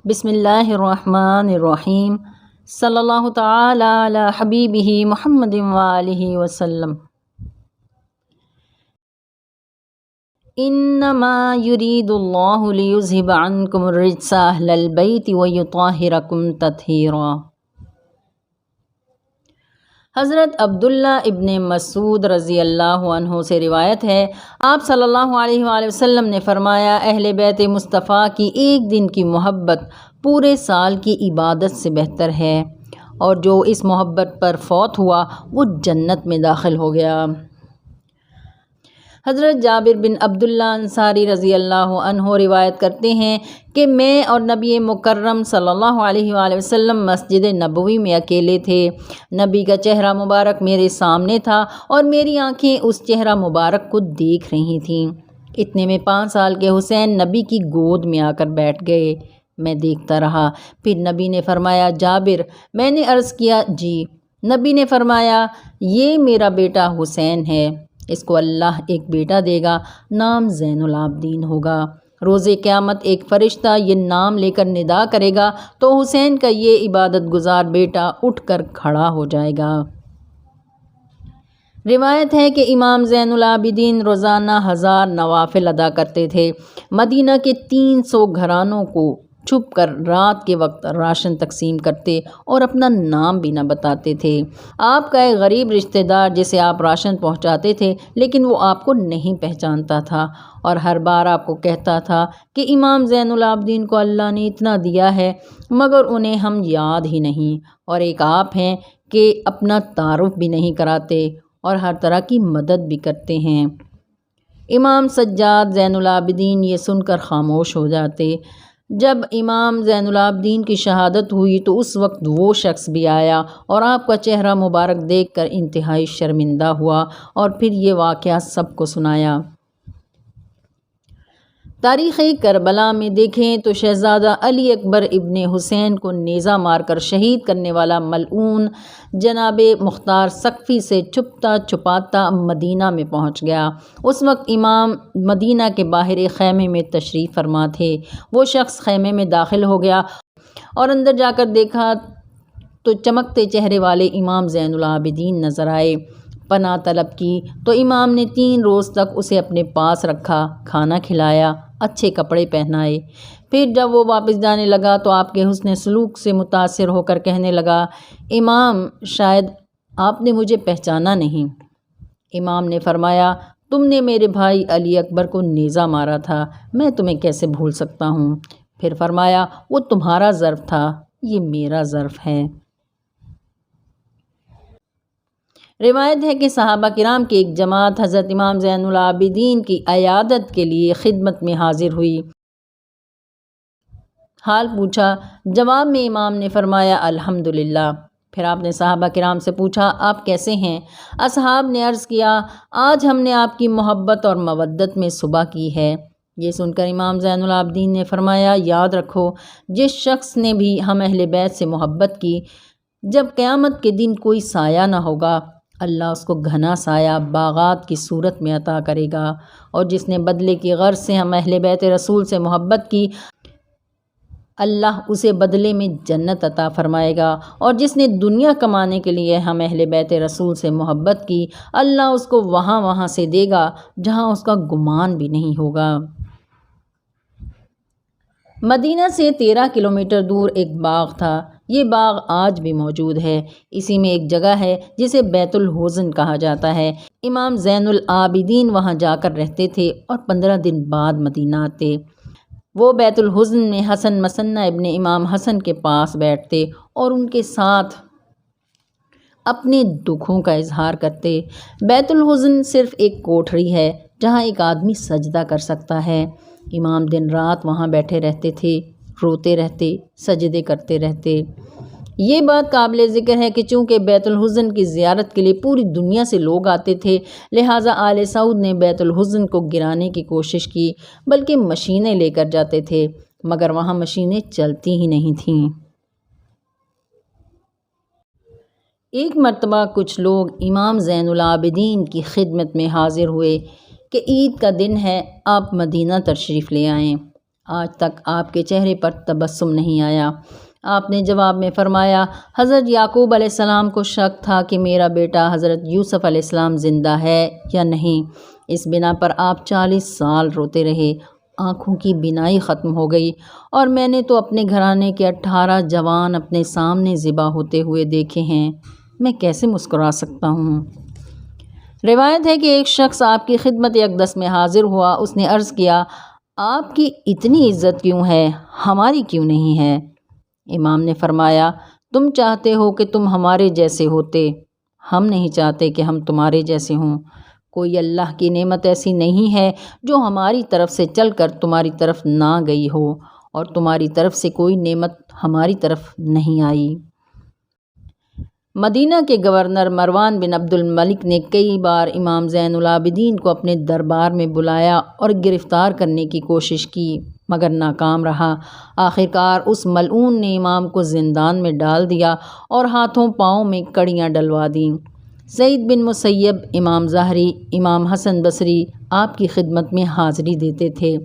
بسم اللہ الرحمن الرحیم صلی اللہ تعالی علی حبیبہ محمد وآلہ وسلم۔ انما یرید اللہ لیذھب عنکم الرجس اہل البیت ویطہرکم تطہیرا۔ حضرت عبداللہ ابن مسعود رضی اللہ عنہ سے روایت ہے، آپ صلی اللہ علیہ وآلہ وسلم نے فرمایا، اہل بیت مصطفیٰ کی ایک دن کی محبت پورے سال کی عبادت سے بہتر ہے، اور جو اس محبت پر فوت ہوا وہ جنت میں داخل ہو گیا۔ حضرت جابر بن عبداللہ انصاری رضی اللہ عنہ روایت کرتے ہیں کہ میں اور نبی مکرم صلی اللہ علیہ وآلہ وسلم مسجد نبوی میں اکیلے تھے۔ نبی کا چہرہ مبارک میرے سامنے تھا اور میری آنکھیں اس چہرہ مبارک کو دیکھ رہی تھیں۔ اتنے میں 5 سال کے حسین نبی کی گود میں آ کر بیٹھ گئے۔ میں دیکھتا رہا، پھر نبی نے فرمایا، جابر؟ میں نے عرض کیا، جی۔ نبی نے فرمایا، یہ میرا بیٹا حسین ہے، اس کو اللہ ایک بیٹا دے گا، نام زین العابدین ہوگا۔ روز قیامت ایک فرشتہ یہ نام لے کر ندا کرے گا تو حسین کا یہ عبادت گزار بیٹا اٹھ کر کھڑا ہو جائے گا۔ روایت ہے کہ امام زین العابدین روزانہ 1000 نوافل ادا کرتے تھے۔ مدینہ کے 300 گھرانوں کو چھپ کر رات کے وقت راشن تقسیم کرتے اور اپنا نام بھی نہ بتاتے تھے۔ آپ کا ایک غریب رشتہ دار جسے آپ راشن پہنچاتے تھے لیکن وہ آپ کو نہیں پہچانتا تھا اور ہر بار آپ کو کہتا تھا کہ امام زین العابدین کو اللہ نے اتنا دیا ہے مگر انہیں ہم یاد ہی نہیں، اور ایک آپ ہیں کہ اپنا تعارف بھی نہیں کراتے اور ہر طرح کی مدد بھی کرتے ہیں۔ امام سجاد زین العابدین یہ سن کر خاموش ہو جاتے۔ جب امام زین العابدین کی شہادت ہوئی تو اس وقت وہ شخص بھی آیا اور آپ کا چہرہ مبارک دیکھ کر انتہائی شرمندہ ہوا اور پھر یہ واقعہ سب کو سنایا۔ تاریخ کربلا میں دیکھیں تو شہزادہ علی اکبر ابن حسین کو نیزہ مار کر شہید کرنے والا ملعون جناب مختار سقفی سے چھپتا چھپاتا مدینہ میں پہنچ گیا۔ اس وقت امام مدینہ کے باہر خیمے میں تشریف فرما تھے۔ وہ شخص خیمے میں داخل ہو گیا اور اندر جا کر دیکھا تو چمکتے چہرے والے امام زین العابدین نظر آئے۔ پناہ طلب کی تو امام نے 3 روز تک اسے اپنے پاس رکھا، کھانا کھلایا، اچھے کپڑے پہنائے۔ پھر جب وہ واپس جانے لگا تو آپ کے حسن سلوک سے متاثر ہو کر کہنے لگا، امام شاید آپ نے مجھے پہچانا نہیں۔ امام نے فرمایا، تم نے میرے بھائی علی اکبر کو نیزہ مارا تھا، میں تمہیں کیسے بھول سکتا ہوں؟ پھر فرمایا، وہ تمہارا ظرف تھا، یہ میرا ظرف ہے۔ روایت ہے کہ صحابہ کرام کی ایک جماعت حضرت امام زین العابدین کی عیادت کے لیے خدمت میں حاضر ہوئی۔ حال پوچھا، جواب میں امام نے فرمایا، الحمدللہ۔ پھر آپ نے صحابہ کرام سے پوچھا، آپ کیسے ہیں؟ اصحاب نے عرض کیا، آج ہم نے آپ کی محبت اور مودت میں صبح کی ہے۔ یہ سن کر امام زین العابدین نے فرمایا، یاد رکھو، جس شخص نے بھی ہم اہل بیت سے محبت کی، جب قیامت کے دن کوئی سایہ نہ ہوگا، اللہ اس کو گھنا سایہ باغات کی صورت میں عطا کرے گا، اور جس نے بدلے کی غرض سے ہم اہل بیت رسول سے محبت کی، اللہ اسے بدلے میں جنت عطا فرمائے گا، اور جس نے دنیا کمانے کے لیے ہم اہل بیت رسول سے محبت کی، اللہ اس کو وہاں سے دے گا جہاں اس کا گمان بھی نہیں ہوگا۔ مدینہ سے 13 کلومیٹر دور ایک باغ تھا۔ یہ باغ آج بھی موجود ہے۔ اسی میں ایک جگہ ہے جسے بیت الحزن کہا جاتا ہے۔ امام زین العابدین وہاں جا کر رہتے تھے اور 15 دن بعد مدینہ آتے۔ وہ بیت الحزن میں حسن مثنیٰ ابن امام حسن کے پاس بیٹھتے اور ان کے ساتھ اپنے دکھوں کا اظہار کرتے۔ بیت الحزن صرف ایک کوٹھری ہے جہاں ایک آدمی سجدہ کر سکتا ہے۔ امام دن رات وہاں بیٹھے رہتے تھے، روتے رہتے، سجدے کرتے رہتے۔ یہ بات قابل ذکر ہے کہ چونکہ بیت الحزن کی زیارت کے لیے پوری دنیا سے لوگ آتے تھے، لہٰذا آل سعود نے بیت الحزن کو گرانے کی کوشش کی، بلکہ مشینیں لے کر جاتے تھے، مگر وہاں مشینیں چلتی ہی نہیں تھیں۔ ایک مرتبہ کچھ لوگ امام زین العابدین کی خدمت میں حاضر ہوئے کہ عید کا دن ہے، آپ مدینہ تشریف لے آئیں۔ آج تک آپ کے چہرے پر تبسم نہیں آیا۔ آپ نے جواب میں فرمایا، حضرت یعقوب علیہ السلام کو شک تھا کہ میرا بیٹا حضرت یوسف علیہ السلام زندہ ہے یا نہیں۔ اس بنا پر آپ 40 سال روتے رہے۔ آنکھوں کی بینائی ختم ہو گئی اور میں نے تو اپنے گھرانے کے 18 جوان اپنے سامنے ذبح ہوتے ہوئے دیکھے ہیں، میں کیسے مسکرا سکتا ہوں؟ روایت ہے کہ ایک شخص آپ کی خدمت اقدس میں حاضر ہوا۔ اس نے عرض کیا، آپ کی اتنی عزت کیوں ہے، ہماری کیوں نہیں ہے؟ امام نے فرمایا، تم چاہتے ہو کہ تم ہمارے جیسے ہوتے، ہم نہیں چاہتے کہ ہم تمہارے جیسے ہوں۔ کوئی اللہ کی نعمت ایسی نہیں ہے جو ہماری طرف سے چل کر تمہاری طرف نہ گئی ہو، اور تمہاری طرف سے کوئی نعمت ہماری طرف نہیں آئی۔ مدینہ کے گورنر مروان بن عبد الملک نے کئی بار امام زین العابدین کو اپنے دربار میں بلایا اور گرفتار کرنے کی کوشش کی، مگر ناکام رہا۔ آخرکار اس ملعون نے امام کو زندان میں ڈال دیا اور ہاتھوں پاؤں میں کڑیاں ڈلوا دیں۔ سعید بن مسیب، امام ظاہری، امام حسن بصری آپ کی خدمت میں حاضری دیتے تھے۔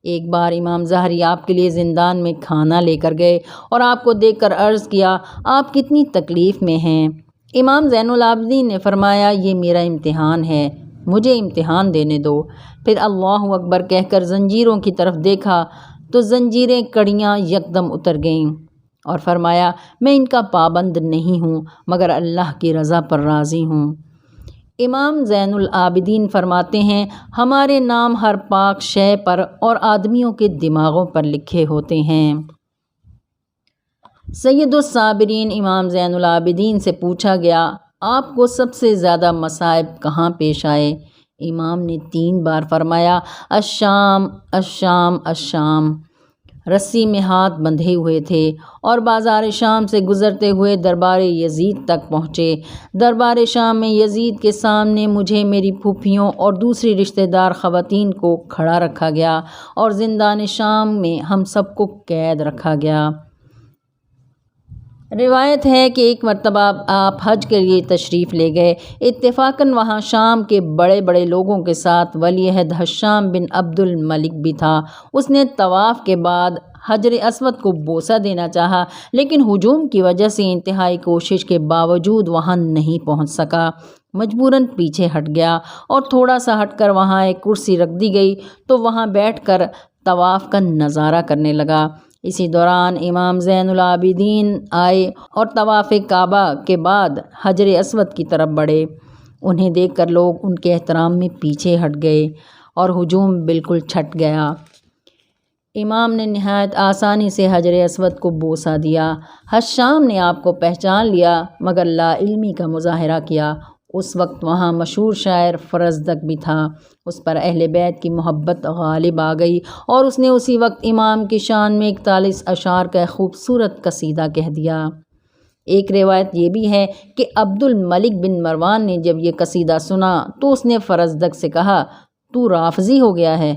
ایک بار امام ظاہری آپ کے لیے زندان میں کھانا لے کر گئے اور آپ کو دیکھ کر عرض کیا، آپ کتنی تکلیف میں ہیں؟ امام زین العابدین نے فرمایا، یہ میرا امتحان ہے، مجھے امتحان دینے دو۔ پھر اللہ اکبر کہہ کر زنجیروں کی طرف دیکھا تو زنجیریں کڑیاں یکدم اتر گئیں اور فرمایا، میں ان کا پابند نہیں ہوں مگر اللہ کی رضا پر راضی ہوں۔ امام زین العابدین فرماتے ہیں، ہمارے نام ہر پاک شے پر اور آدمیوں کے دماغوں پر لکھے ہوتے ہیں۔ سید الصابرین امام زین العابدین سے پوچھا گیا، آپ کو سب سے زیادہ مصائب کہاں پیش آئے؟ امام نے 3 بار فرمایا، الشام الشام الشام۔ رسی میں ہاتھ بندھے ہوئے تھے اور بازار شام سے گزرتے ہوئے دربار یزید تک پہنچے۔ دربار شام میں یزید کے سامنے مجھے، میری پھوپھیوں اور دوسری رشتہ دار خواتین کو کھڑا رکھا گیا اور زندان شام میں ہم سب کو قید رکھا گیا۔ روایت ہے کہ ایک مرتبہ آپ حج کے لیے تشریف لے گئے۔ اتفاقاً وہاں شام کے بڑے بڑے لوگوں کے ساتھ ولی عہد ہشام بن عبد الملک بھی تھا۔ اس نے طواف کے بعد حجر اسود کو بوسہ دینا چاہا، لیکن ہجوم کی وجہ سے انتہائی کوشش کے باوجود وہاں نہیں پہنچ سکا۔ مجبوراً پیچھے ہٹ گیا اور تھوڑا سا ہٹ کر وہاں ایک کرسی رکھ دی گئی تو وہاں بیٹھ کر طواف کا نظارہ کرنے لگا۔ اسی دوران امام زین العابدین آئے اور طواف کعبہ کے بعد حجر اسود کی طرف بڑھے۔ انہیں دیکھ کر لوگ ان کے احترام میں پیچھے ہٹ گئے اور ہجوم بالکل چھٹ گیا۔ امام نے نہایت آسانی سے حجر اسود کو بوسہ دیا۔ ہشام نے آپ کو پہچان لیا مگر لا علمی کا مظاہرہ کیا۔ اس وقت وہاں مشہور شاعر فرزدق بھی تھا۔ اس پر اہل بیت کی محبت غالب آ گئی اور اس نے اسی وقت امام کی شان میں 41 اشعار کا خوبصورت قصیدہ کہہ دیا۔ ایک روایت یہ بھی ہے کہ عبد الملک بن مروان نے جب یہ قصیدہ سنا تو اس نے فرزدق سے کہا، تو رافضی ہو گیا ہے؟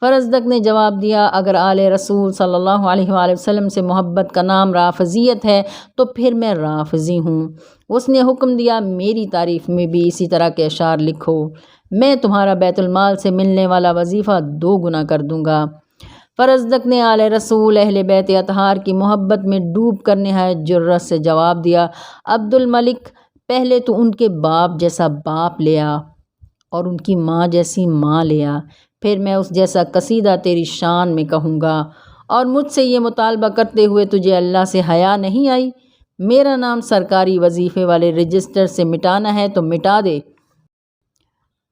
فرزدق نے جواب دیا، اگر آل رسول صلی اللہ علیہ وآلہ وسلم سے محبت کا نام رافضیت ہے تو پھر میں رافضی ہوں۔ اس نے حکم دیا، میری تعریف میں بھی اسی طرح کے اشعار لکھو، میں تمہارا بیت المال سے ملنے والا وظیفہ 2 گنا کر دوں گا۔ فرزدق نے آل رسول اہل بیت اطہار کی محبت میں ڈوب کر نہایت جرأت سے جواب دیا، عبد الملک، پہلے تو ان کے باپ جیسا باپ لیا اور ان کی ماں جیسی ماں لیا، پھر میں اس جیسا قصیدہ تیری شان میں کہوں گا، اور مجھ سے یہ مطالبہ کرتے ہوئے تجھے اللہ سے حیا نہیں آئی؟ میرا نام سرکاری وظیفے والے رجسٹر سے مٹانا ہے تو مٹا دے۔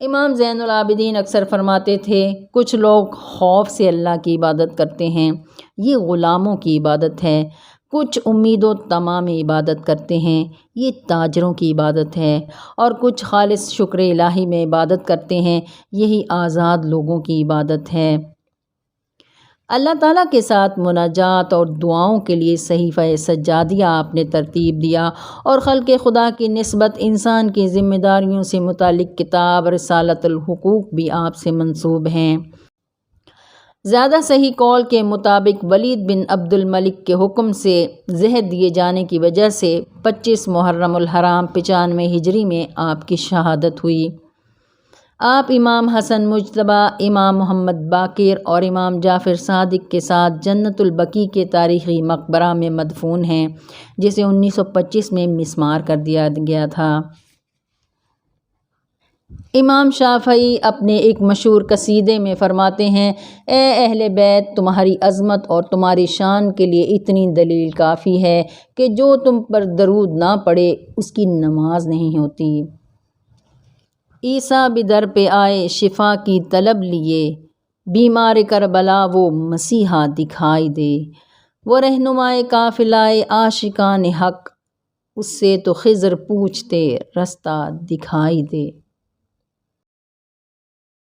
امام زین العابدین اکثر فرماتے تھے، کچھ لوگ خوف سے اللہ کی عبادت کرتے ہیں، یہ غلاموں کی عبادت ہے۔ کچھ امید و طمع میں عبادت کرتے ہیں، یہ تاجروں کی عبادت ہے۔ اور کچھ خالص شکر الہی میں عبادت کرتے ہیں، یہی آزاد لوگوں کی عبادت ہے۔ اللہ تعالیٰ کے ساتھ مناجات اور دعاؤں کے لیے صحیفہ سجادیہ آپ نے ترتیب دیا، اور خلق خدا کی نسبت انسان کی ذمہ داریوں سے متعلق کتاب رسالۃ الحقوق بھی آپ سے منسوب ہیں۔ زیادہ صحیح قول کے مطابق ولید بن عبد الملک کے حکم سے زہر دیے جانے کی وجہ سے 25 محرم الحرام 95 ہجری میں آپ کی شہادت ہوئی۔ آپ امام حسن مجتبیٰ، امام محمد باقر اور امام جعفر صادق کے ساتھ جنت البقیع کے تاریخی مقبرہ میں مدفون ہیں، جسے 1925 میں مسمار کر دیا گیا تھا۔ امام شافعی اپنے ایک مشہور قصیدے میں فرماتے ہیں: اے اہل بیت، تمہاری عظمت اور تمہاری شان کے لیے اتنی دلیل کافی ہے کہ جو تم پر درود نہ پڑھے اس کی نماز نہیں ہوتی۔ عیسیٰ بھی در پہ آئے شفا کی طلب لیے، بیمار کربلا وہ مسیحا دکھائی دے۔ وہ رہنمائے قافلۂ عاشقان حق، اس سے تو خضر پوچھتے رستہ دکھائی دے۔